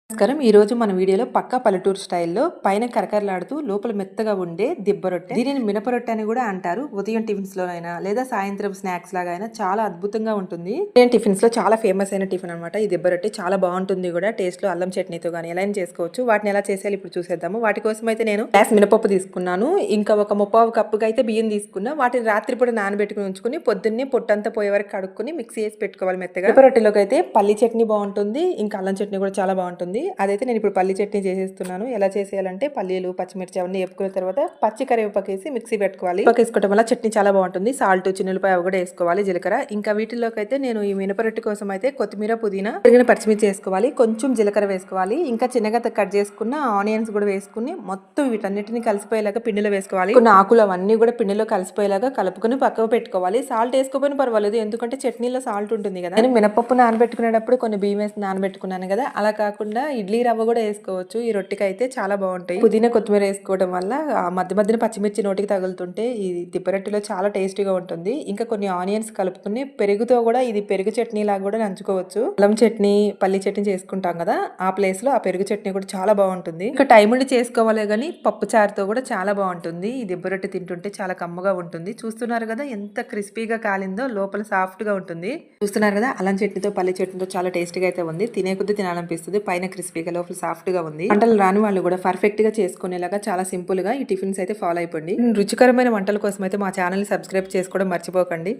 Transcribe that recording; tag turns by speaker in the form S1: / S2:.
S1: నమస్కారం. ఈరోజు మన వీడియోలో పక్కా పల్లెటూరు స్టైల్‌లో పైన కరకరలాడుతూ లోపల మెత్తగా ఉండే దిబ్బ రొట్టె. దీనిని మినప రొట్టె అని కూడా అంటారు. ఉదయం టిఫిన్స్‌లోనైనా లేదా సాయంత్రం స్నాక్స్ లాగా అయినా చాలా అద్భుతంగా ఉంటుంది. ఉదయం టిఫిన్స్‌లో చాలా ఫేమస్ అయిన టిఫిన్ అనమాట ఈ దిబ్బ రొట్టె. చాలా బాగుంటుంది కూడా. టేస్ట్‌లో అల్లం చట్నీతో గానీ ఎలా అయినా చేసుకోవచ్చు. వాటిని ఎలా చేసేయాలో ఇప్పుడు చూసేద్దాము. వాటి కోసం అయితే నేను గ్లాస్ మినపప్పు తీసుకున్నాను. ఇంకా ఒక ముప్పావు కప్పుకి అయితే బియ్యం తీసుకున్నా. వాటిని రాత్రిపూట నానబెట్టుకుని ఉంచుకుని పొద్దున్నే పొట్టంతా పోయే వరకు కడుక్కొని మిక్సీ వేసి పెట్టుకోవాలి మెత్తగా. దిబ్బ రొట్టెలోకి అయితే పల్లి చట్నీ బాగుంటుంది. ఇంకా అల్లం చట్నీ కూడా చాలా బాగుంటుంది. అదైతే నేను ఇప్పుడు పల్లి చట్నీ చేసేస్తున్నాను. ఎలా చేసేయాలంటే పల్లీలు, పచ్చిమిర్చి అవన్నీ వేపుకున్న తర్వాత పచ్చి కరివేపాకు వేసి మిక్సీ పెట్టుకోవాలి. వేసుకోవడం వల్ల చట్నీ చాలా బాగుంటుంది. సాల్ట్, చిన్నులపాయ అవి కూడా వేసుకోవాలి, జీలకర్ర. ఇంకా వీటిలోకి అయితే నేను ఈ మినపరొట్టె కోసం అయితే కొత్తిమీర, పుదీనా, తరిగిన పచ్చిమిర్చి వేసుకోవాలి, కొంచెం జీలకర్ర వేసుకోవాలి, ఇంకా చిన్నగా కట్ చేసుకున్న ఆనియన్స్ కూడా వేసుకుని మొత్తం వీటన్నిటిని కలిసిపోయేలాగా పిండిలో వేసుకోవాలి. కొన్ని ఆకులు అవన్నీ కూడా పిండిలో కలిసిపోయేలాగా కలుపుకొని పక్కకు పెట్టుకోవాలి. సాల్ట్ వేసుకోకపోయినా పర్వాలేదు, ఎందుకంటే చట్నీలో సాల్ట్ ఉంటుంది కదా. నేను మినపప్పు నానబెట్టుకునేటప్పుడు కొన్ని బియ్యం వేసి నానబెట్టుకున్నాను కదా, అలా కాకుండా ఇడ్లీ రవ్వ కూడా వేసుకోవచ్చు. ఈ రొట్టెకి అయితే చాలా బాగుంటాయి. పుదీనా, కొత్తిమీర వేసుకోవడం వల్ల మధ్య మధ్యన పచ్చిమిర్చి నోటికి తగులుతుంటే ఈ దిబ్బరొట్టెలో చాలా టేస్టీగా ఉంటుంది. ఇంకా కొన్ని ఆనియన్స్ కలుపుకుని పెరుగుతో కూడా ఇది పెరుగు చట్నీ లాగా కూడా నంచుకోవచ్చు. అల్లం చట్నీ, పల్లి చట్నీ చేసుకుంటాం కదా, ఆ ప్లేస్ లో ఆ పెరుగు చట్నీ కూడా చాలా బాగుంటుంది. ఇంకా టైం ఉండి చేసుకోవాలి కానీ పప్పు చారుతో కూడా చాలా బాగుంటుంది. ఈ దిబ్బరొట్టె తింటుంటే చాలా కమ్మగా ఉంటుంది. చూస్తున్నారు కదా ఎంత క్రిస్పీగా కాలిందో, లోపల సాఫ్ట్ గా ఉంటుంది. చూస్తున్నారు కదా అల్లం చట్నీతో పల్లి చట్నీతో చాలా టేస్టీగా అయితే ఉంది. తినే కొద్ది తినాలనిపిస్తుంది. పైన క్రిస్పీగా లోపల సాఫ్ట్ గా ఉంది. వంటలు రాని వాళ్ళు కూడా పర్ఫెక్ట్ గా చేసుకునేలాగా చాలా సింపుల్ గా ఈ టిఫిన్స్ అయితే ఫాలో అయిపోండి. రుచికరమైన వంటల కోసం అయితే మా ఛానల్ ని సబ్స్క్రైబ్ చేసుకోవడం మర్చిపోకండి.